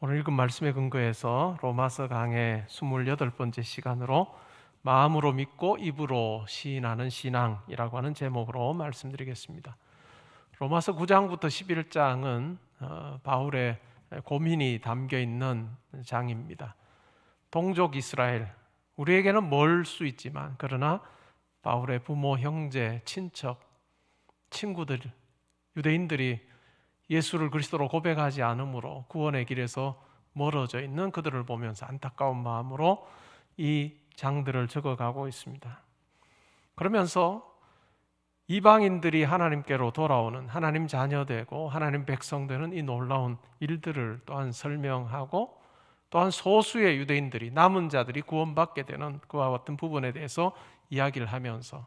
오늘 읽은 말씀에 근거해서 로마서 강의 28번째 시간으로 마음으로 믿고 입으로 시인하는 신앙이라고 하는 제목으로 말씀드리겠습니다. 로마서 9장부터 11장은 바울의 고민이 담겨 있는 장입니다. 동족 이스라엘, 우리에게는 멀 수 있지만 그러나 바울의 부모, 형제, 친척, 친구들, 유대인들이 예수를 그리스도로 고백하지 않으므로 구원의 길에서 멀어져 있는 그들을 보면서 안타까운 마음으로 이 장들을 적어가고 있습니다. 그러면서 이방인들이 하나님께로 돌아오는, 하나님 자녀되고 하나님 백성되는 이 놀라운 일들을 또한 설명하고, 또한 소수의 유대인들이, 남은 자들이 구원받게 되는 그와 같은 부분에 대해서 이야기를 하면서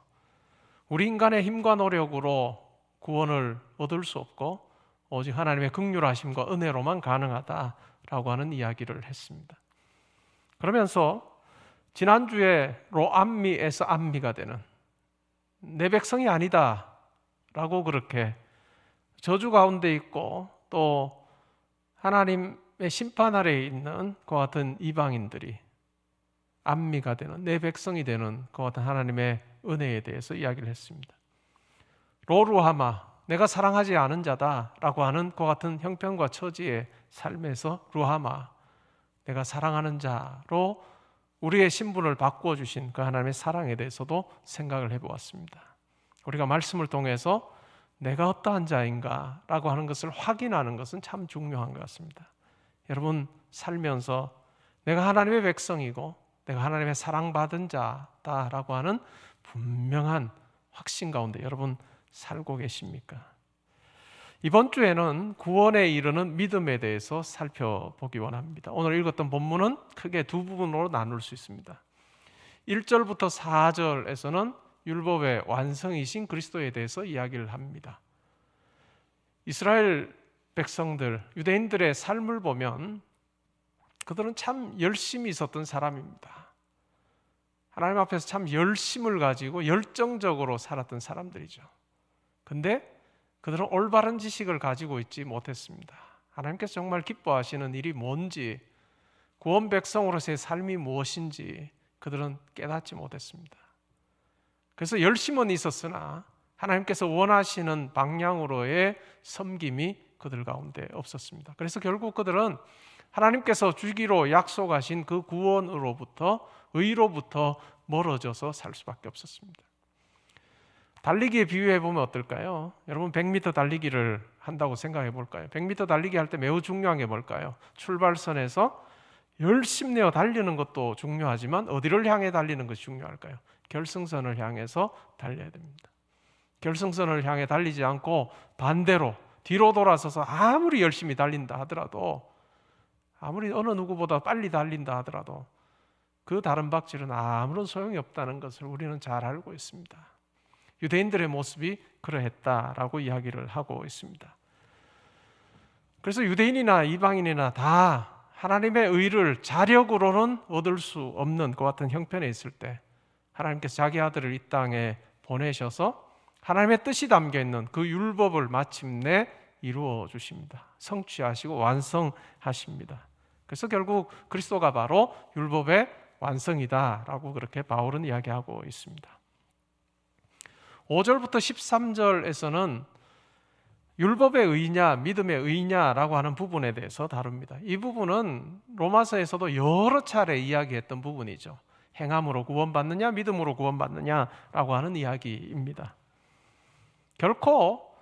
우리 인간의 힘과 노력으로 구원을 얻을 수 없고 오직 하나님의 긍휼하심과 은혜로만 가능하다라고 하는 이야기를 했습니다. 그러면서 지난주에 로암미에서 암미가 되는, 내 백성이 아니다 라고 그렇게 저주 가운데 있고 또 하나님의 심판 아래에 있는 그와 같은 이방인들이 암미가 되는, 내 백성이 되는 그와 같은 하나님의 은혜에 대해서 이야기를 했습니다. 로루하마, 내가 사랑하지 않은 자다라고 하는 그와 같은 형편과 처지의 삶에서 루하마, 내가 사랑하는 자로 우리의 신분을 바꾸어 주신 그 하나님의 사랑에 대해서도 생각을 해보았습니다. 우리가 말씀을 통해서 내가 어떠한 자인가 라고 하는 것을 확인하는 것은 참 중요한 것 같습니다. 여러분 살면서 내가 하나님의 백성이고 내가 하나님의 사랑받은 자다라고 하는 분명한 확신 가운데 여러분 살고 계십니까? 이번 주에는 구원에 이르는 믿음에 대해서 살펴보기 원합니다. 오늘 읽었던 본문은 크게 두 부분으로 나눌 수 있습니다. 1절부터 4절에서는 율법의 완성이신 그리스도에 대해서 이야기를 합니다. 이스라엘 백성들, 유대인들의 삶을 보면 그들은 참 열심히 있었던 사람입니다. 하나님 앞에서 참 열심을 가지고 열정적으로 살았던 사람들이죠. 근데 그들은 올바른 지식을 가지고 있지 못했습니다. 하나님께서 정말 기뻐하시는 일이 뭔지, 구원 백성으로서의 삶이 무엇인지 그들은 깨닫지 못했습니다. 그래서 열심은 있었으나 하나님께서 원하시는 방향으로의 섬김이 그들 가운데 없었습니다. 그래서 결국 그들은 하나님께서 주기로 약속하신 그 구원으로부터, 의로부터 멀어져서 살 수밖에 없었습니다. 달리기에 비유해 보면 어떨까요? 여러분 100m 달리기를 한다고 생각해 볼까요? 100m 달리기 할 때 매우 중요한 게 뭘까요? 출발선에서 열심히 내어 달리는 것도 중요하지만 어디를 향해 달리는 것이 중요할까요? 결승선을 향해서 달려야 됩니다. 결승선을 향해 달리지 않고 반대로 뒤로 돌아서서 아무리 열심히 달린다 하더라도, 아무리 어느 누구보다 빨리 달린다 하더라도 그 다른 박질은 아무런 소용이 없다는 것을 우리는 잘 알고 있습니다. 유대인들의 모습이 그러했다라고 이야기를 하고 있습니다. 그래서 유대인이나 이방인이나 다 하나님의 의를 자력으로는 얻을 수 없는 그 같은 형편에 있을 때 하나님께서 자기 아들을 이 땅에 보내셔서 하나님의 뜻이 담겨있는 그 율법을 마침내 이루어 주십니다. 성취하시고 완성하십니다. 그래서 결국 그리스도가 바로 율법의 완성이다라고 그렇게 바울은 이야기하고 있습니다. 5절부터 13절에서는 율법의 의냐, 믿음의 의냐라고 하는 부분에 대해서 다룹니다. 이 부분은 로마서에서도 여러 차례 이야기했던 부분이죠. 행함으로 구원받느냐, 믿음으로 구원받느냐라고 하는 이야기입니다. 결코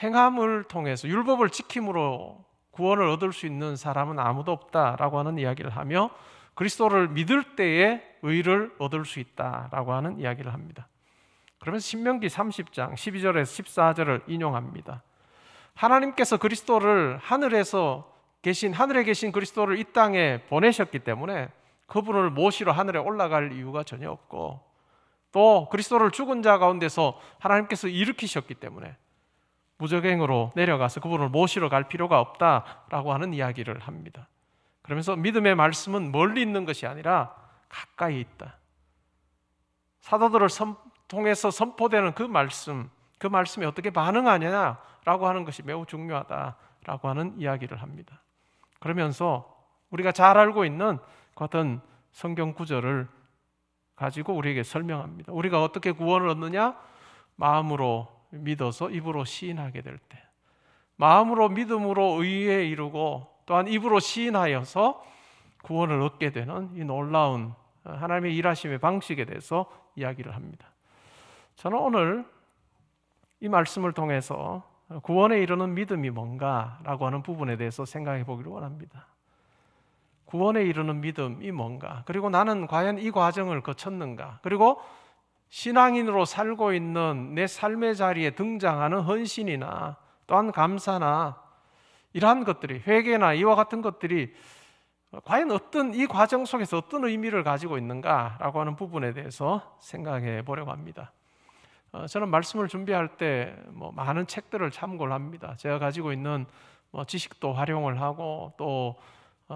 행함을 통해서 율법을 지킴으로 구원을 얻을 수 있는 사람은 아무도 없다라고 하는 이야기를 하며 그리스도를 믿을 때에 의를 얻을 수 있다라고 하는 이야기를 합니다. 그러면서 신명기 30장 12절에서 14절을 인용합니다. 하나님께서 그리스도를 하늘에 계신 그리스도를 이 땅에 보내셨기 때문에 그분을 모시러 하늘에 올라갈 이유가 전혀 없고, 또 그리스도를 죽은 자 가운데서 하나님께서 일으키셨기 때문에 무적행으로 내려가서 그분을 모시러 갈 필요가 없다라고 하는 이야기를 합니다. 그러면서 믿음의 말씀은 멀리 있는 것이 아니라 가까이 있다. 사도들을 통해서 선포되는 그 말씀에 어떻게 반응하냐라고 하는 것이 매우 중요하다라고 하는 이야기를 합니다. 그러면서 우리가 잘 알고 있는 그 어떤 성경 구절을 가지고 우리에게 설명합니다. 우리가 어떻게 구원을 얻느냐? 마음으로 믿어서 입으로 시인하게 될 때, 마음으로 믿음으로 의에 이르고 또한 입으로 시인하여서 구원을 얻게 되는 이 놀라운 하나님의 일하심의 방식에 대해서 이야기를 합니다. 저는 오늘 이 말씀을 통해서 구원에 이르는 믿음이 뭔가라고 하는 부분에 대해서 생각해 보기를 원합니다. 구원에 이르는 믿음이 뭔가, 그리고 나는 과연 이 과정을 거쳤는가, 그리고 신앙인으로 살고 있는 내 삶의 자리에 등장하는 헌신이나 또한 감사나 이러한 것들이, 회개나 이와 같은 것들이 과연 어떤, 이 과정 속에서 어떤 의미를 가지고 있는가라고 하는 부분에 대해서 생각해 보려고 합니다. 저는 말씀을 준비할 때 많은 책들을 참고를 합니다. 제가 가지고 있는 지식도 활용을 하고 또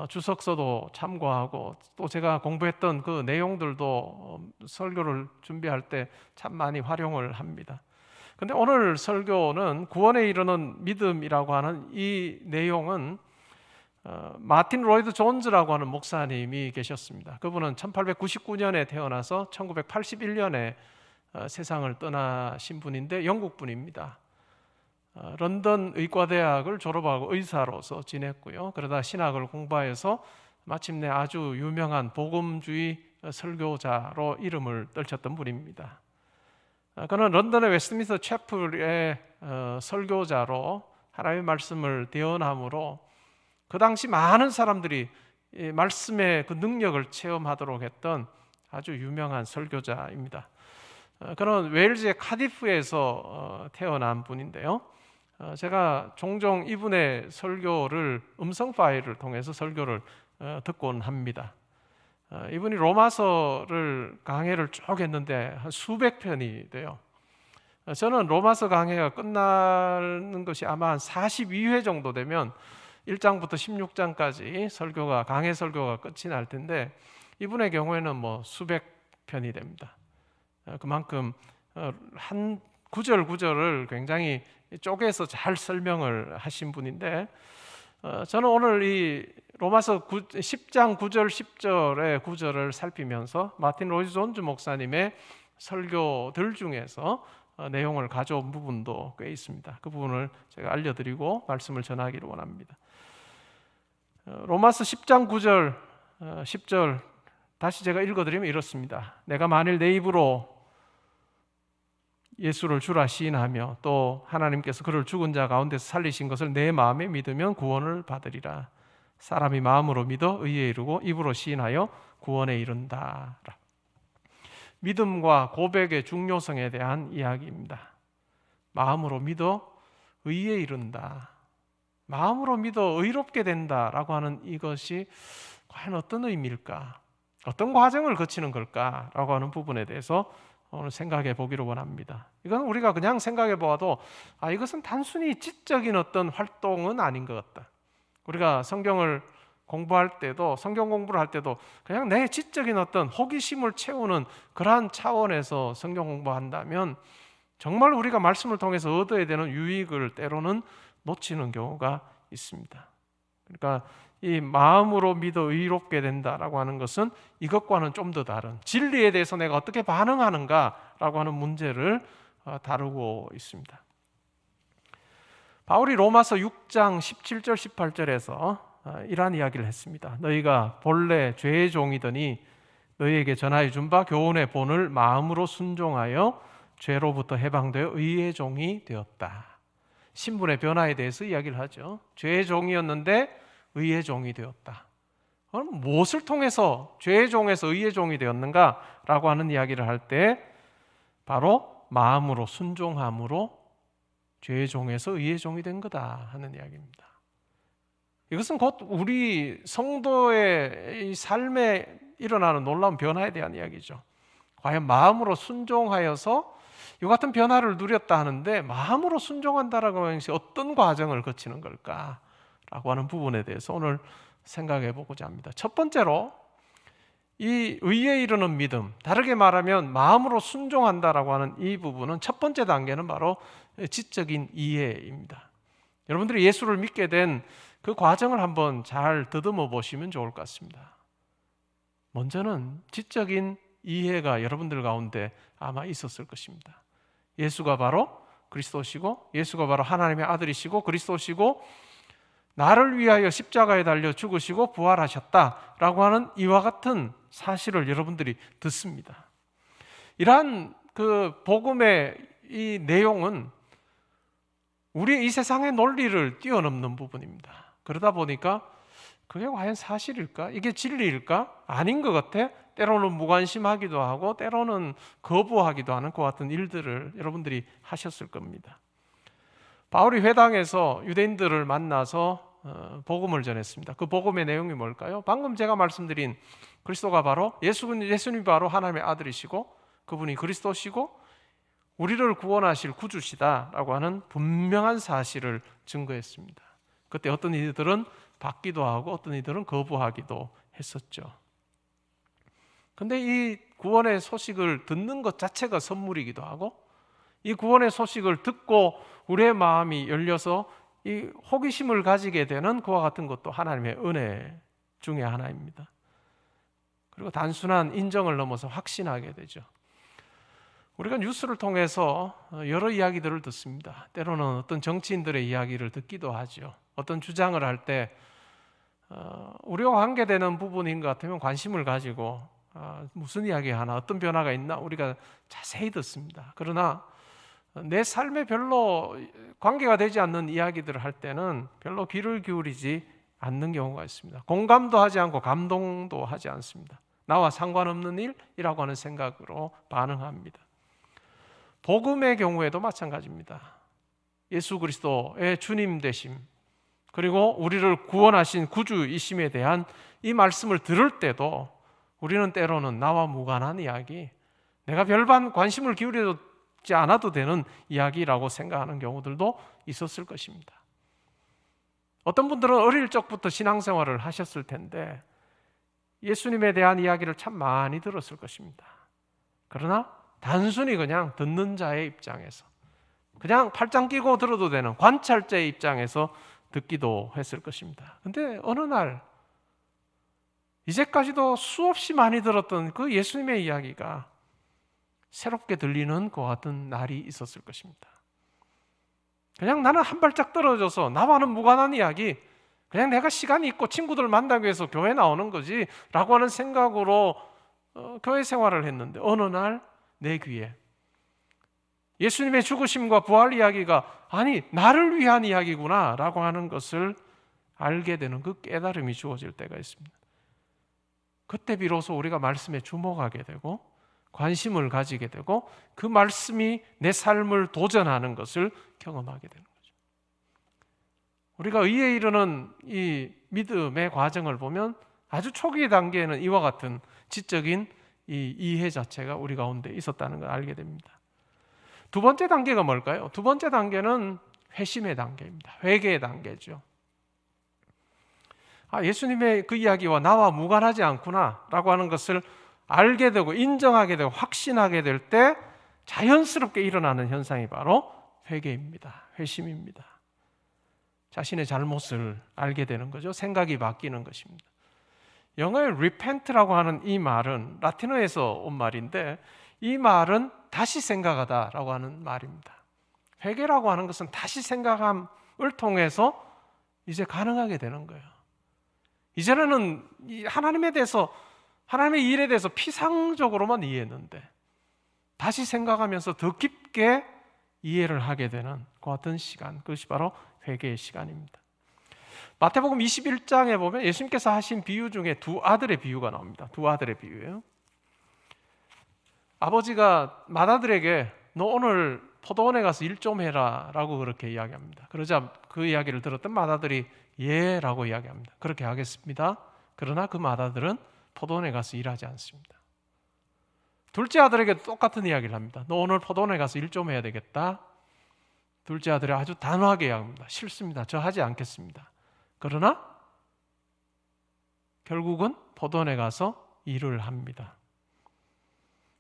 주석서도 참고하고 또 제가 공부했던 그 내용들도 설교를 준비할 때 참 많이 활용을 합니다. 근데 오늘 설교는 구원에 이르는 믿음이라고 하는 이 내용은 마틴 로이드 존즈라고 하는 목사님이 계셨습니다. 그분은 1899년에 태어나서 1981년에 세상을 떠나신 분인데 영국 분입니다. 런던 의과대학을 졸업하고 의사로서 지냈고요. 그러다 신학을 공부해서 마침내 아주 유명한 복음주의 설교자로 이름을 떨쳤던 분입니다. 그는 런던의 웨스트민스터 채플의 설교자로 하나님의 말씀을 대언함으로 그 당시 많은 사람들이 말씀의 그 능력을 체험하도록 했던 아주 유명한 설교자입니다. 그는 웨일즈의 카디프에서 태어난 분인데요. 제가 종종 이분의 설교를 음성 파일을 통해서 설교를 듣곤 합니다. 이분이 로마서를 강해를 쭉 했는데 한 수백 편이 돼요. 저는 로마서 강해가 끝나는 것이 아마 한 42회 정도 되면 1장부터 16장까지 설교가, 강해 설교가 끝이 날 텐데 이분의 경우에는 수백 편이 됩니다. 그만큼 한 구절 구절을 굉장히 쪼개서 잘 설명을 하신 분인데 저는 오늘 이 로마서 10장 9절 10절의 구절을 살피면서 마틴 로이드 존즈 목사님의 설교들 중에서 내용을 가져온 부분도 꽤 있습니다. 그 부분을 제가 알려드리고 말씀을 전하기를 원합니다. 로마서 10장 9절 10절 다시 제가 읽어드리면 이렇습니다. 내가 만일 내 입으로 예수를 주라 시인하며 또 하나님께서 그를 죽은 자 가운데서 살리신 것을 내 마음에 믿으면 구원을 받으리라. 사람이 마음으로 믿어 의에 이르고 입으로 시인하여 구원에 이른다. 믿음과 고백의 중요성에 대한 이야기입니다. 마음으로 믿어 의에 이른다. 마음으로 믿어 의롭게 된다라고 하는 이것이 과연 어떤 의미일까? 어떤 과정을 거치는 걸까라고 하는 부분에 대해서 오늘 생각해 보기를 원합니다. 이건 우리가 그냥 생각해 보아도 이것은 단순히 지적인 어떤 활동은 아닌 것 같다. 우리가 성경을 공부할 때도, 성경 공부를 할 때도 그냥 내 지적인 어떤 호기심을 채우는 그러한 차원에서 성경 공부한다면 정말 우리가 말씀을 통해서 얻어야 되는 유익을 때로는 놓치는 경우가 있습니다. 그러니까 이 마음으로 믿어 의롭게 된다라고 하는 것은 이것과는 좀 더 다른, 진리에 대해서 내가 어떻게 반응하는가라고 하는 문제를 다루고 있습니다. 바울이 로마서 6장 17절 18절에서 이러한 이야기를 했습니다. 너희가 본래 죄의 종이더니 너희에게 전하여 준 바 교훈의 본을 마음으로 순종하여 죄로부터 해방되어 의의 종이 되었다. 신분의 변화에 대해서 이야기를 하죠. 죄의 종이었는데 의의 종이 되었다. 그럼 무엇을 통해서 죄의 종에서 의의 종이 되었는가라고 하는 이야기를 할 때 바로 마음으로 순종함으로 죄의 종에서 의의 종이 된 거다 하는 이야기입니다. 이것은 곧 우리 성도의 이 삶에 일어나는 놀라운 변화에 대한 이야기죠. 과연 마음으로 순종하여서 이 같은 변화를 누렸다 하는데 마음으로 순종한다라고 하는 것이 어떤 과정을 거치는 걸까라고 하는 부분에 대해서 오늘 생각해 보고자 합니다. 첫 번째로 이 의에 이르는 믿음, 다르게 말하면 마음으로 순종한다라고 하는 이 부분은 첫 번째 단계는 바로 지적인 이해입니다. 여러분들이 예수를 믿게 된 그 과정을 한번 잘 더듬어 보시면 좋을 것 같습니다. 먼저는 지적인 이해가 여러분들 가운데 아마 있었을 것입니다. 예수가 바로 그리스도시고, 예수가 바로 하나님의 아들이시고 그리스도시고, 나를 위하여 십자가에 달려 죽으시고 부활하셨다라고 하는 이와 같은 사실을 여러분들이 듣습니다. 이러한 그 복음의 이 내용은 우리의 이 세상의 논리를 뛰어넘는 부분입니다. 그러다 보니까 그게 과연 사실일까? 이게 진리일까? 아닌 것 같아? 때로는 무관심하기도 하고 때로는 거부하기도 하는 그 같은 일들을 여러분들이 하셨을 겁니다. 바울이 회당에서 유대인들을 만나서 복음을 전했습니다. 그 복음의 내용이 뭘까요? 방금 제가 말씀드린 그리스도가 바로 예수님이 바로 하나님의 아들이시고 그분이 그리스도시고 우리를 구원하실 구주시다라고 하는 분명한 사실을 증거했습니다. 그때 어떤 이들은 받기도 하고 어떤 이들은 거부하기도 했었죠. 근데 이 구원의 소식을 듣는 것 자체가 선물이기도 하고 이 구원의 소식을 듣고 우리의 마음이 열려서 이 호기심을 가지게 되는 그와 같은 것도 하나님의 은혜 중에 하나입니다. 그리고 단순한 인정을 넘어서 확신하게 되죠. 우리가 뉴스를 통해서 여러 이야기들을 듣습니다. 때로는 어떤 정치인들의 이야기를 듣기도 하죠. 어떤 주장을 할 때 우리와 관계되는 부분인 것 같으면 관심을 가지고 무슨 이야기 하나, 어떤 변화가 있나 우리가 자세히 듣습니다. 그러나 내 삶에 별로 관계가 되지 않는 이야기들을 할 때는 별로 귀를 기울이지 않는 경우가 있습니다. 공감도 하지 않고 감동도 하지 않습니다. 나와 상관없는 일이라고 하는 생각으로 반응합니다. 복음의 경우에도 마찬가지입니다. 예수 그리스도의 주님 되심, 그리고 우리를 구원하신 구주이심에 대한 이 말씀을 들을 때도 우리는 때로는 나와 무관한 이야기, 내가 별반 관심을 기울이지 않아도 되는 이야기라고 생각하는 경우들도 있었을 것입니다. 어떤 분들은 어릴 적부터 신앙생활을 하셨을 텐데 예수님에 대한 이야기를 참 많이 들었을 것입니다. 그러나 단순히 그냥 듣는 자의 입장에서, 그냥 팔짱 끼고 들어도 되는 관찰자의 입장에서 듣기도 했을 것입니다. 근데 어느 날 이제까지도 수없이 많이 들었던 그 예수님의 이야기가 새롭게 들리는 것 같은 날이 있었을 것입니다. 그냥 나는 한 발짝 떨어져서 나와는 무관한 이야기, 그냥 내가 시간이 있고 친구들 만나기 위해서 교회 나오는 거지 라고 하는 생각으로 교회 생활을 했는데 어느 날 내 귀에 예수님의 죽으심과 부활 이야기가 아니 나를 위한 이야기구나 라고 하는 것을 알게 되는 그 깨달음이 주어질 때가 있습니다. 그때 비로소 우리가 말씀에 주목하게 되고 관심을 가지게 되고 그 말씀이 내 삶을 도전하는 것을 경험하게 되는 거죠. 우리가 의에 이르는 이 믿음의 과정을 보면 아주 초기 단계에는 이와 같은 지적인 이 이해 자체가 우리 가운데 있었다는 걸 알게 됩니다. 두 번째 단계가 뭘까요? 두 번째 단계는 회심의 단계입니다. 회개의 단계죠. 예수님의 그 이야기와 나와 무관하지 않구나 라고 하는 것을 알게 되고 인정하게 되고 확신하게 될 때 자연스럽게 일어나는 현상이 바로 회개입니다. 회심입니다. 자신의 잘못을 알게 되는 거죠. 생각이 바뀌는 것입니다. 영어의 repent라고 하는 이 말은 라틴어에서 온 말인데 이 말은 다시 생각하다라고 하는 말입니다. 회개라고 하는 것은 다시 생각함을 통해서 이제 가능하게 되는 거예요. 이전에는 하나님에 대해서, 하나님의 일에 대해서 피상적으로만 이해했는데 다시 생각하면서 더 깊게 이해를 하게 되는 그 같은 시간, 그것이 바로 회개의 시간입니다. 마태복음 21장에 보면 예수님께서 하신 비유 중에 두 아들의 비유가 나옵니다. 두 아들의 비유예요. 아버지가 맏아들에게 너 오늘 포도원에 가서 일 좀 해라 라고 그렇게 이야기합니다. 그러자 그 이야기를 들었던 맏아들이 예 라고 이야기합니다. 그렇게 하겠습니다. 그러나 그 맏아들은 포도원에 가서 일하지 않습니다. 둘째 아들에게 똑같은 이야기를 합니다. 너 오늘 포도원에 가서 일 좀 해야 되겠다. 둘째 아들이 아주 단호하게 이야기합니다. 싫습니다. 저 하지 않겠습니다. 그러나 결국은 포도원에 가서 일을 합니다.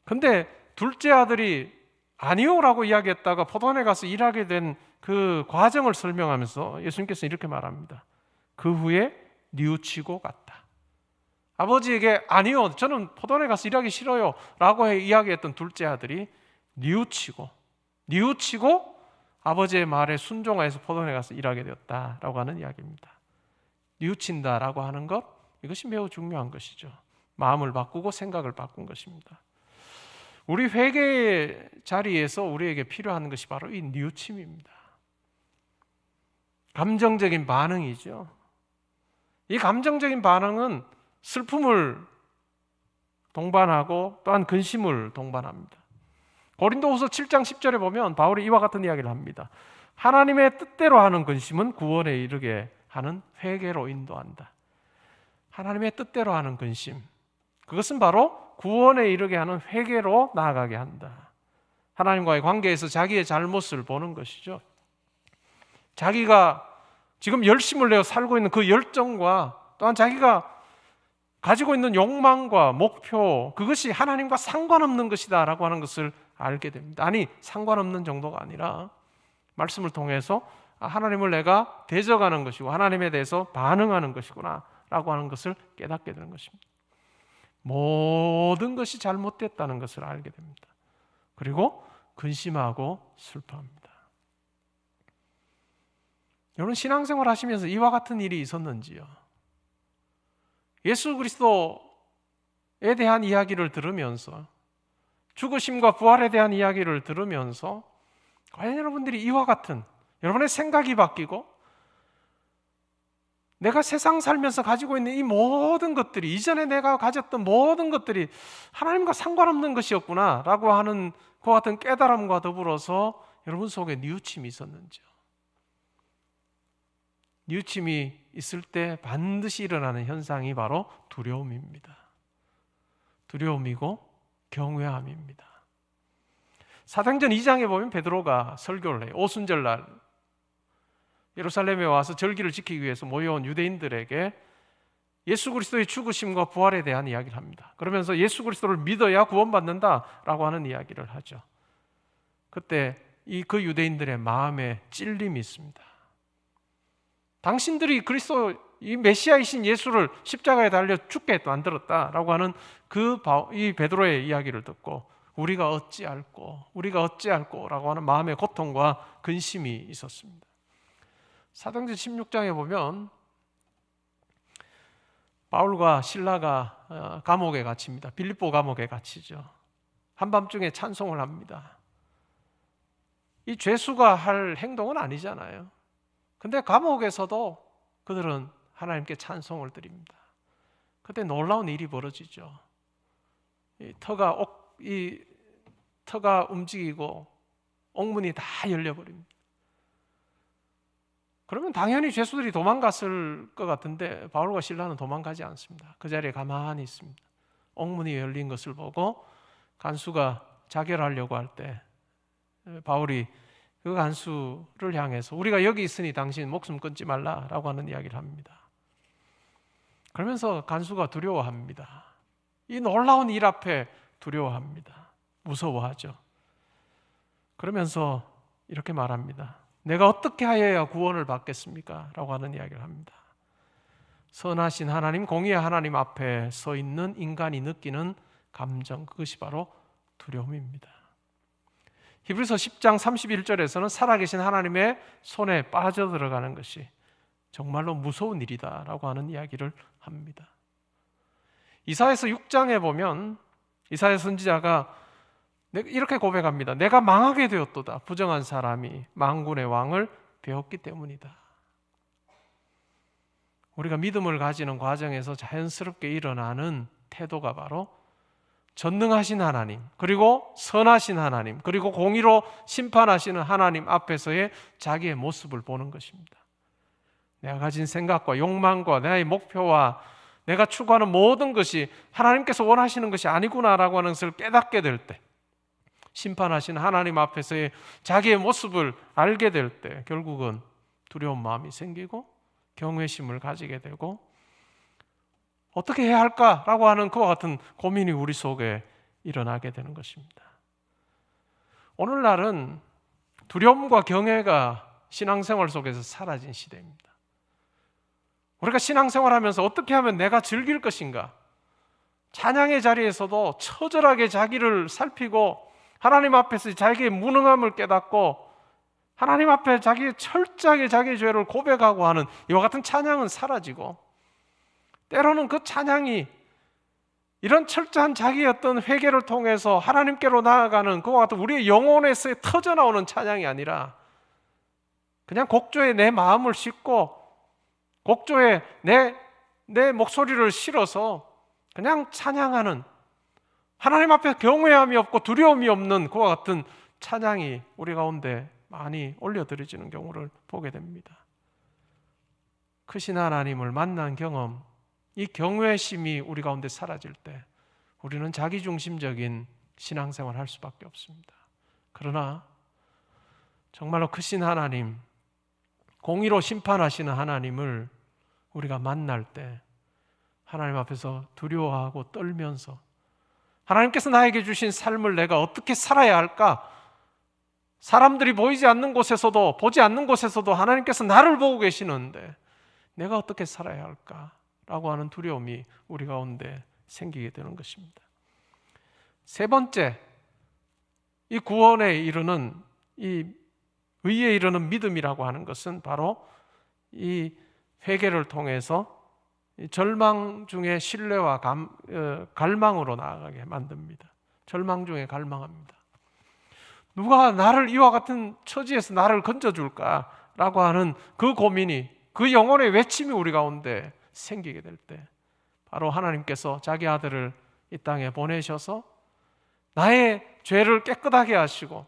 근데 둘째 아들이 아니요라고 이야기했다가 포도원에 가서 일하게 된 그 과정을 설명하면서 예수님께서 이렇게 말합니다. 그 후에 뉘우치고 갔다. 아버지에게 아니요, 저는 포도원에 가서 일하기 싫어요 라고 이야기했던 둘째 아들이 뉘우치고 아버지의 말에 순종하여서 포도원에 가서 일하게 되었다라고 하는 이야기입니다. 뉘우친다라고 하는 것, 이것이 매우 중요한 것이죠. 마음을 바꾸고 생각을 바꾼 것입니다. 우리 회개의 자리에서 우리에게 필요한 것이 바로 이 뉘우침입니다. 감정적인 반응이죠. 이 감정적인 반응은 슬픔을 동반하고 또한 근심을 동반합니다. 고린도후서 7장 10절에 보면 바울이 이와 같은 이야기를 합니다. 하나님의 뜻대로 하는 근심은 구원에 이르게 하는 회개로 인도한다. 하나님의 뜻대로 하는 근심, 그것은 바로 구원에 이르게 하는 회개로 나아가게 한다. 하나님과의 관계에서 자기의 잘못을 보는 것이죠. 자기가 지금 열심을 내어 살고 있는 그 열정과 또한 자기가 가지고 있는 욕망과 목표, 그것이 하나님과 상관없는 것이다 라고 하는 것을 알게 됩니다. 아니, 상관없는 정도가 아니라 말씀을 통해서 하나님을 내가 대적하는 것이고 하나님에 대해서 반응하는 것이구나 라고 하는 것을 깨닫게 되는 것입니다. 모든 것이 잘못됐다는 것을 알게 됩니다. 그리고 근심하고 슬퍼합니다. 여러분, 신앙생활 하시면서 이와 같은 일이 있었는지요? 예수 그리스도에 대한 이야기를 들으면서, 죽으심과 부활에 대한 이야기를 들으면서 과연 여러분들이 이와 같은 여러분의 생각이 바뀌고 내가 세상 살면서 가지고 있는 이 모든 것들이, 이전에 내가 가졌던 모든 것들이 하나님과 상관없는 것이었구나 라고 하는 그와 같은 깨달음과 더불어서 여러분 속에 뉘우침이 있었는지요? 뉘우침이 있을 때 반드시 일어나는 현상이 바로 두려움입니다. 두려움이고 경외함입니다. 사도행전 2장에 보면 베드로가 설교를 해요. 오순절날 예루살렘에 와서 절기를 지키기 위해서 모여온 유대인들에게 예수 그리스도의 죽으심과 부활에 대한 이야기를 합니다. 그러면서 예수 그리스도를 믿어야 구원받는다라고 하는 이야기를 하죠. 그때 그 유대인들의 마음에 찔림이 있습니다. 당신들이 그리스도 이 메시아이신 예수를 십자가에 달려 죽게 만들었다라고 하는 이 베드로의 이야기를 듣고 우리가 어찌할꼬라고 하는 마음의 고통과 근심이 있었습니다. 사도행전 16장에 보면 바울과 실라가 감옥에 갇힙니다. 빌립보 감옥에 갇히죠. 한밤중에 찬송을 합니다. 이 죄수가 할 행동은 아니잖아요. 근데 감옥에서도 그들은 하나님께 찬송을 드립니다. 그때 놀라운 일이 벌어지죠. 이 터가 움직이고 옥문이 다 열려버립니다. 그러면 당연히 죄수들이 도망갔을 것 같은데 바울과 실라는 도망가지 않습니다. 그 자리에 가만히 있습니다. 옥문이 열린 것을 보고 간수가 자결하려고 할 때 바울이 그 간수를 향해서 우리가 여기 있으니 당신 목숨 끊지 말라라고 하는 이야기를 합니다. 그러면서 간수가 두려워합니다. 이 놀라운 일 앞에 두려워합니다. 무서워하죠. 그러면서 이렇게 말합니다. 내가 어떻게 하여야 구원을 받겠습니까? 라고 하는 이야기를 합니다. 선하신 하나님, 공의의 하나님 앞에 서 있는 인간이 느끼는 감정, 그것이 바로 두려움입니다. 히브리서 10장 31절에서는 살아계신 하나님의 손에 빠져들어가는 것이 정말로 무서운 일이다라고 하는 이야기를 합니다. 이사야서 6장에 보면 이사야 선지자가 이렇게 고백합니다. 내가 망하게 되었도다. 부정한 사람이 만군의 왕을 배웠기 때문이다. 우리가 믿음을 가지는 과정에서 자연스럽게 일어나는 태도가 바로 전능하신 하나님, 그리고 선하신 하나님, 그리고 공의로 심판하시는 하나님 앞에서의 자기의 모습을 보는 것입니다. 내가 가진 생각과 욕망과 나의 목표와 내가 추구하는 모든 것이 하나님께서 원하시는 것이 아니구나라고 하는 것을 깨닫게 될 때, 심판하신 하나님 앞에서의 자기의 모습을 알게 될 때 결국은 두려운 마음이 생기고 경외심을 가지게 되고 어떻게 해야 할까라고 하는 그와 같은 고민이 우리 속에 일어나게 되는 것입니다. 오늘날은 두려움과 경외가 신앙생활 속에서 사라진 시대입니다. 우리가 신앙생활하면서 어떻게 하면 내가 즐길 것인가? 찬양의 자리에서도 처절하게 자기를 살피고 하나님 앞에서 자기의 무능함을 깨닫고 하나님 앞에 철저하게 자기의 죄를 고백하고 하는 이와 같은 찬양은 사라지고, 때로는 그 찬양이 이런 철저한 자기의 어떤 회개를 통해서 하나님께로 나아가는 그와 같은 우리의 영혼에서 터져나오는 찬양이 아니라 그냥 곡조에 내 마음을 싣고 곡조에 내 목소리를 실어서 그냥 찬양하는, 하나님 앞에 경외함이 없고 두려움이 없는 그와 같은 찬양이 우리 가운데 많이 올려드려지는 경우를 보게 됩니다. 크신 하나님을 만난 경험, 이 경외심이 우리 가운데 사라질 때 우리는 자기중심적인 신앙생활을 할 수밖에 없습니다. 그러나 정말로 크신 하나님, 공의로 심판하시는 하나님을 우리가 만날 때 하나님 앞에서 두려워하고 떨면서 하나님께서 나에게 주신 삶을 내가 어떻게 살아야 할까? 사람들이 보이지 않는 곳에서도 보지 않는 곳에서도 하나님께서 나를 보고 계시는데 내가 어떻게 살아야 할까? 라고 하는 두려움이 우리 가운데 생기게 되는 것입니다. 세 번째, 이 구원에 이르는, 이 의에 이르는 믿음이라고 하는 것은 바로 이 회개를 통해서 절망 중에 신뢰와 갈망으로 나아가게 만듭니다. 절망 중에 갈망합니다. 누가 나를 이와 같은 처지에서 나를 건져줄까라고 하는 그 고민이, 그 영혼의 외침이 우리 가운데 생기게 될 때 바로 하나님께서 자기 아들을 이 땅에 보내셔서 나의 죄를 깨끗하게 하시고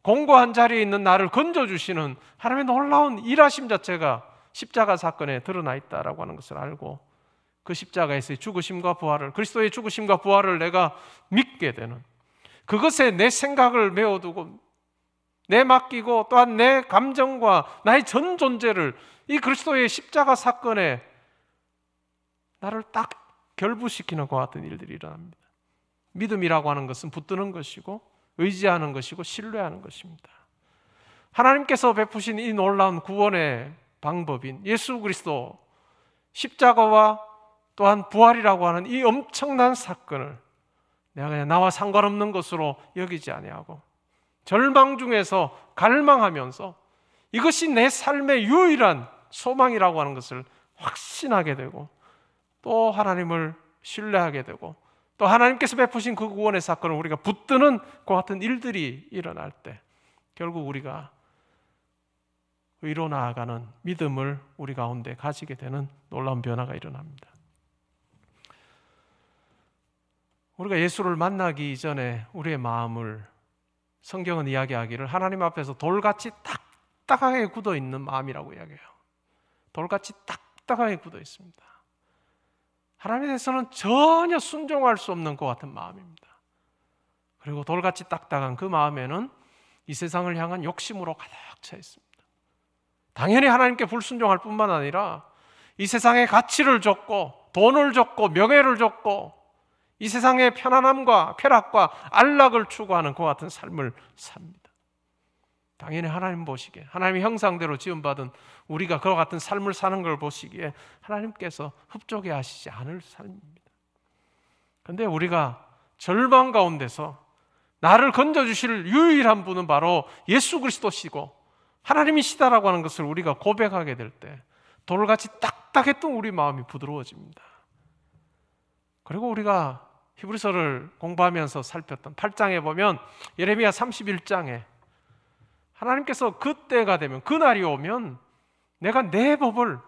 공고한 자리에 있는 나를 건져주시는 하나님의 놀라운 일하심 자체가 십자가 사건에 드러나 있다라고 하는 것을 알고, 그 십자가에서의 죽으심과 부활을, 그리스도의 죽으심과 부활을 내가 믿게 되는, 그것에 내 생각을 메워두고 내 맡기고 또한 내 감정과 나의 전 존재를 이 그리스도의 십자가 사건에 나를 딱 결부시키는 것 같은 일들이 일어납니다. 믿음이라고 하는 것은 붙드는 것이고 의지하는 것이고 신뢰하는 것입니다. 하나님께서 베푸신 이 놀라운 구원의 방법인 예수 그리스도 십자가와 또한 부활이라고 하는 이 엄청난 사건을 내가 그냥 나와 상관없는 것으로 여기지 아니하고 절망 중에서 갈망하면서 이것이 내 삶의 유일한 소망이라고 하는 것을 확신하게 되고, 또 하나님을 신뢰하게 되고, 또 하나님께서 베푸신 그 구원의 사건을 우리가 붙드는 그 같은 일들이 일어날 때 결국 우리가 의로 나아가는 믿음을 우리 가운데 가지게 되는 놀라운 변화가 일어납니다. 우리가 예수를 만나기 이전에 우리의 마음을, 성경은 이야기하기를 하나님 앞에서 돌같이 딱딱하게 굳어 있는 마음이라고 이야기해요. 돌같이 딱딱하게 굳어 있습니다. 하나님에 대해서는 전혀 순종할 수 없는 것 같은 마음입니다. 그리고 돌같이 딱딱한 그 마음에는 이 세상을 향한 욕심으로 가득 차 있습니다. 당연히 하나님께 불순종할 뿐만 아니라 이 세상에 가치를 줬고 돈을 줬고 명예를 줬고 이 세상의 편안함과 쾌락과 안락을 추구하는 그와 같은 삶을 삽니다. 당연히 하나님 보시기에, 하나님의 형상대로 지음받은 우리가 그와 같은 삶을 사는 걸 보시기에 하나님께서 흡족해 하시지 않을 삶입니다. 그런데 우리가 절망 가운데서 나를 건져주실 유일한 분은 바로 예수 그리스도시고 하나님이시다라고 하는 것을 우리가 고백하게 될 때 돌같이 딱딱했던 우리 마음이 부드러워집니다. 그리고 우리가 히브리서를 공부하면서 살폈던 8장에 보면 예레미야 31장에 하나님께서 그때가 되면, 그날이 오면 내가 내 법을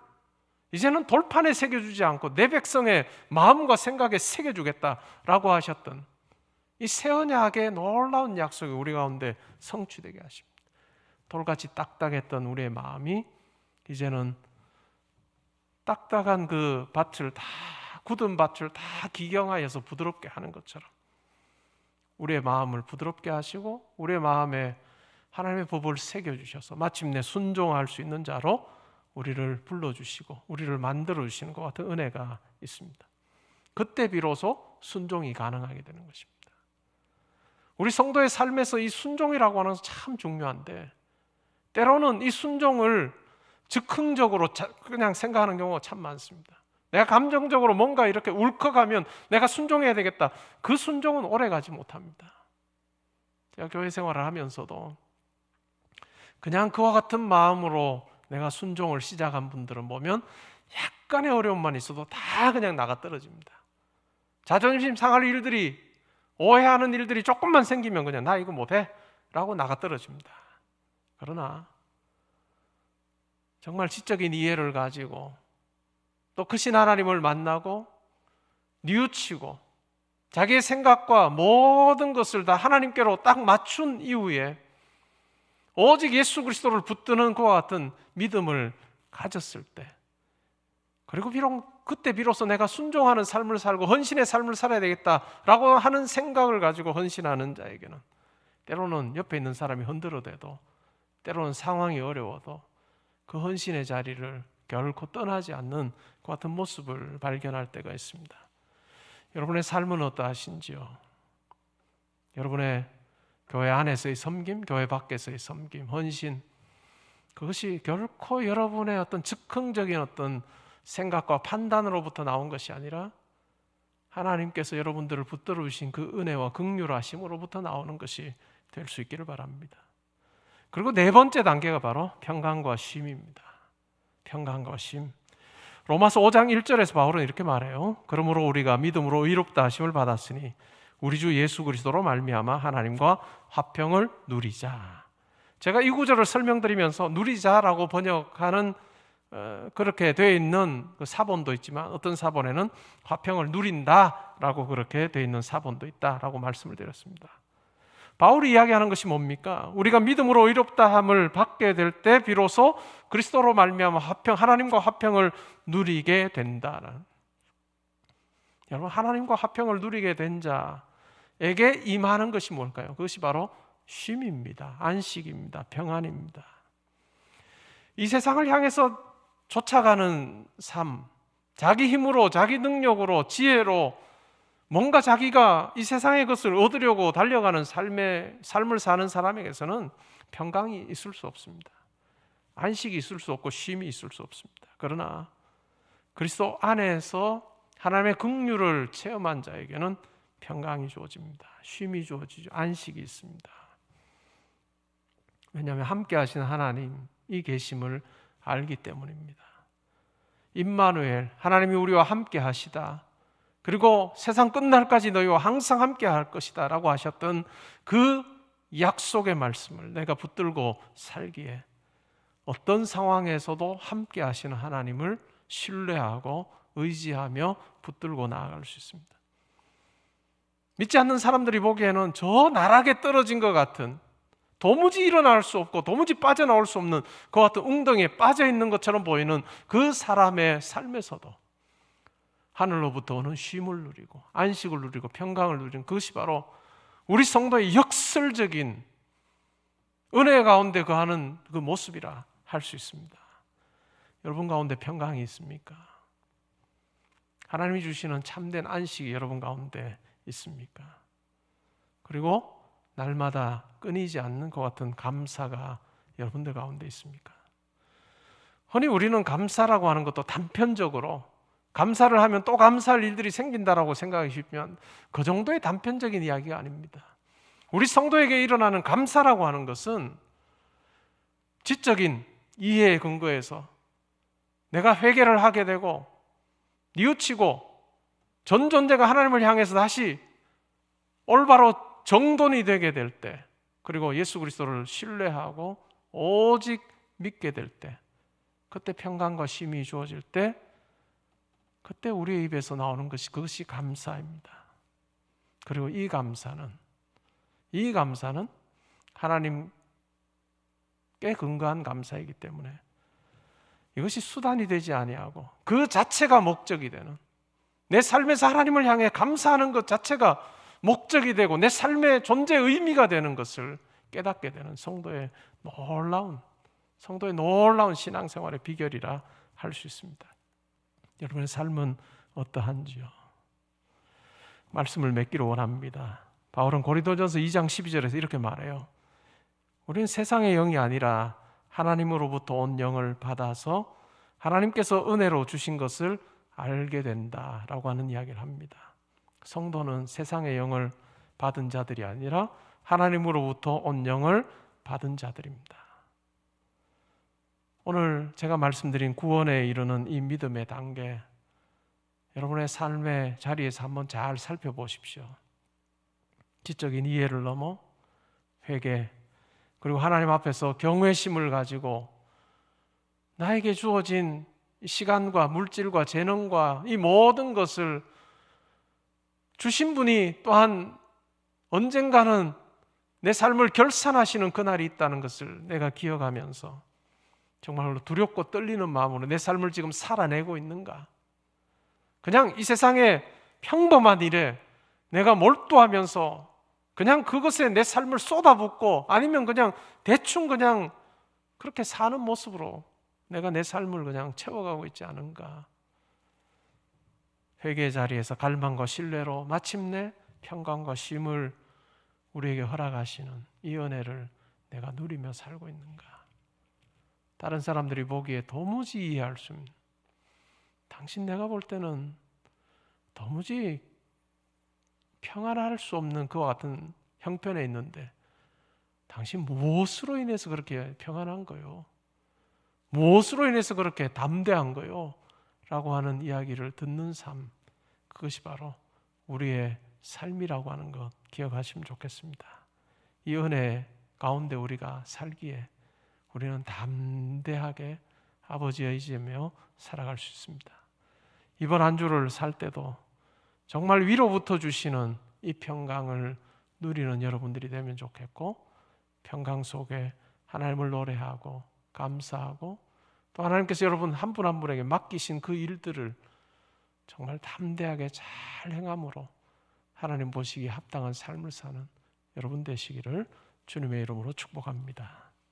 이제는 돌판에 새겨주지 않고 내 백성의 마음과 생각에 새겨주겠다라고 하셨던 이 새 언약의 놀라운 약속이 우리 가운데 성취되게 하십니다. 돌같이 딱딱했던 우리의 마음이 이제는 딱딱한 그 밭을 다, 굳은 밭을 다 기경하여서 부드럽게 하는 것처럼 우리의 마음을 부드럽게 하시고 우리의 마음에 하나님의 법을 새겨주셔서 마침내 순종할 수 있는 자로 우리를 불러주시고 우리를 만들어주시는 것 같은 은혜가 있습니다. 그때 비로소 순종이 가능하게 되는 것입니다. 우리 성도의 삶에서 이 순종이라고 하는 것은 참 중요한데, 때로는 이 순종을 즉흥적으로 그냥 생각하는 경우가 참 많습니다. 내가 감정적으로 뭔가 이렇게 울컥하면 내가 순종해야 되겠다. 그 순종은 오래가지 못합니다. 제가 교회 생활을 하면서도 그냥 그와 같은 마음으로 내가 순종을 시작한 분들은 보면 약간의 어려움만 있어도 다 그냥 나가 떨어집니다. 자존심 상할 일들이, 오해하는 일들이 조금만 생기면 그냥 나 이거 못해 라고 나가 떨어집니다. 그러나 정말 지적인 이해를 가지고 또 크신 하나님을 만나고 뉘우치고 자기의 생각과 모든 것을 다 하나님께로 딱 맞춘 이후에 오직 예수 그리스도를 붙드는 그와 같은 믿음을 가졌을 때, 그리고 그때 비로소 내가 순종하는 삶을 살고 헌신의 삶을 살아야 되겠다라고 하는 생각을 가지고 헌신하는 자에게는 때로는 옆에 있는 사람이 흔들어대도, 때로는 상황이 어려워도 그 헌신의 자리를 결코 떠나지 않는 그 같은 모습을 발견할 때가 있습니다. 여러분의 삶은 어떠하신지요? 여러분의 교회 안에서의 섬김, 교회 밖에서의 섬김, 헌신, 그것이 결코 여러분의 어떤 즉흥적인 어떤 생각과 판단으로부터 나온 것이 아니라 하나님께서 여러분들을 붙들어 주신 그 은혜와 긍휼하심으로부터 나오는 것이 될 수 있기를 바랍니다. 그리고 네 번째 단계가 바로 평강과 쉼입니다. 평강과 쉼. 로마서 5장 1절에서 바울은 이렇게 말해요. 그러므로 우리가 믿음으로 의롭다 하심을 받았으니 우리 주 예수 그리스도로 말미암아 하나님과 화평을 누리자. 제가 이 구절을 설명드리면서 누리자라고 번역하는 그렇게 되어 있는 그 사본도 있지만 어떤 사본에는 화평을 누린다라고 그렇게 되어 있는 사본도 있다라고 말씀을 드렸습니다. 바울이 이야기하는 것이 뭡니까? 우리가 믿음으로 의롭다함을 받게 될 때 비로소 그리스도로 말미암아 하나님과 화평을 누리게 된다는. 여러분, 하나님과 화평을 누리게 된 자에게 임하는 것이 뭘까요? 그것이 바로 쉼입니다. 안식입니다. 평안입니다. 이 세상을 향해서 쫓아가는 삶, 자기 힘으로, 자기 능력으로, 지혜로 뭔가 자기가 이 세상의 것을 얻으려고 달려가는 삶을 사는 사람에게서는 평강이 있을 수 없습니다. 안식이 있을 수 없고 쉼이 있을 수 없습니다. 그러나 그리스도 안에서 하나님의 긍휼을 체험한 자에게는 평강이 주어집니다. 쉼이 주어지죠. 안식이 있습니다. 왜냐하면 함께 하시는 하나님이 계심을 알기 때문입니다. 임마누엘, 하나님이 우리와 함께 하시다. 그리고 세상 끝날까지 너희와 항상 함께 할 것이다 라고 하셨던 그 약속의 말씀을 내가 붙들고 살기에 어떤 상황에서도 함께 하시는 하나님을 신뢰하고 의지하며 붙들고 나아갈 수 있습니다. 믿지 않는 사람들이 보기에는 저 나락에 떨어진 것 같은, 도무지 일어날 수 없고 도무지 빠져나올 수 없는 그 같은 웅덩이에 빠져 있는 것처럼 보이는 그 사람의 삶에서도 하늘로부터 오는 쉼을 누리고 안식을 누리고 평강을 누리는 그것이 바로 우리 성도의 역설적인 은혜 가운데 거하는 그 모습이라 할 수 있습니다. 여러분 가운데 평강이 있습니까? 하나님이 주시는 참된 안식이 여러분 가운데 있습니까? 그리고 날마다 끊이지 않는 것 같은 감사가 여러분들 가운데 있습니까? 흔히 우리는 감사라고 하는 것도 단편적으로 감사를 하면 또 감사할 일들이 생긴다라고 생각하기 쉽지만 그 정도의 단편적인 이야기가 아닙니다. 우리 성도에게 일어나는 감사라고 하는 것은 지적인 이해에 근거해서 내가 회개를 하게 되고 뉘우치고 전 존재가 하나님을 향해서 다시 올바로 정돈이 되게 될 때, 그리고 예수 그리스도를 신뢰하고 오직 믿게 될 때, 그때 평강과 쉼이 주어질 때, 그때 우리의 입에서 나오는 것이 그것이 감사입니다. 그리고 이 감사는 하나님께 근거한 감사이기 때문에 이것이 수단이 되지 아니하고 그 자체가 목적이 되는, 내 삶에서 하나님을 향해 감사하는 것 자체가 목적이 되고 내 삶의 존재의 의미가 되는 것을 깨닫게 되는 성도의 놀라운 신앙생활의 비결이라 할 수 있습니다. 여러분의 삶은 어떠한지요? 말씀을 맺기를 원합니다. 바울은 고린도전서 2장 12절에서 이렇게 말해요. 우리는 세상의 영이 아니라 하나님으로부터 온 영을 받아서 하나님께서 은혜로 주신 것을 알게 된다라고 하는 이야기를 합니다. 성도는 세상의 영을 받은 자들이 아니라 하나님으로부터 온 영을 받은 자들입니다. 오늘 제가 말씀드린 구원에 이르는 이 믿음의 단계, 여러분의 삶의 자리에서 한번 잘 살펴보십시오. 지적인 이해를 넘어 회개, 그리고 하나님 앞에서 경외심을 가지고 나에게 주어진 시간과 물질과 재능과 이 모든 것을 주신 분이 또한 언젠가는 내 삶을 결산하시는 그날이 있다는 것을 내가 기억하면서 정말로 두렵고 떨리는 마음으로 내 삶을 지금 살아내고 있는가? 그냥 이 세상의 평범한 일에 내가 몰두하면서 그냥 그것에 내 삶을 쏟아붓고 아니면 그냥 대충 그냥 그렇게 사는 모습으로 내가 내 삶을 그냥 채워가고 있지 않은가? 회개의 자리에서 갈망과 신뢰로 마침내 평강과 쉼을 우리에게 허락하시는 이 은혜를 내가 누리며 살고 있는가? 다른 사람들이 보기에 도무지 이해할 수 없는, 당신 내가 볼 때는 도무지 평안할 수 없는 그와 같은 형편에 있는데 당신 무엇으로 인해서 그렇게 평안한 거요? 무엇으로 인해서 그렇게 담대한 거요? 라고 하는 이야기를 듣는 삶, 그것이 바로 우리의 삶이라고 하는 것 기억하시면 좋겠습니다. 이 은혜 가운데 우리가 살기에 우리는 담대하게 아버지의 의지며 살아갈 수 있습니다. 이번 한 주를 살 때도 정말 위로부터 주시는 이 평강을 누리는 여러분들이 되면 좋겠고, 평강 속에 하나님을 노래하고 감사하고 또 하나님께서 여러분 한 분 한 분에게 맡기신 그 일들을 정말 담대하게 잘 행함으로 하나님 보시기에 합당한 삶을 사는 여러분 되시기를 주님의 이름으로 축복합니다.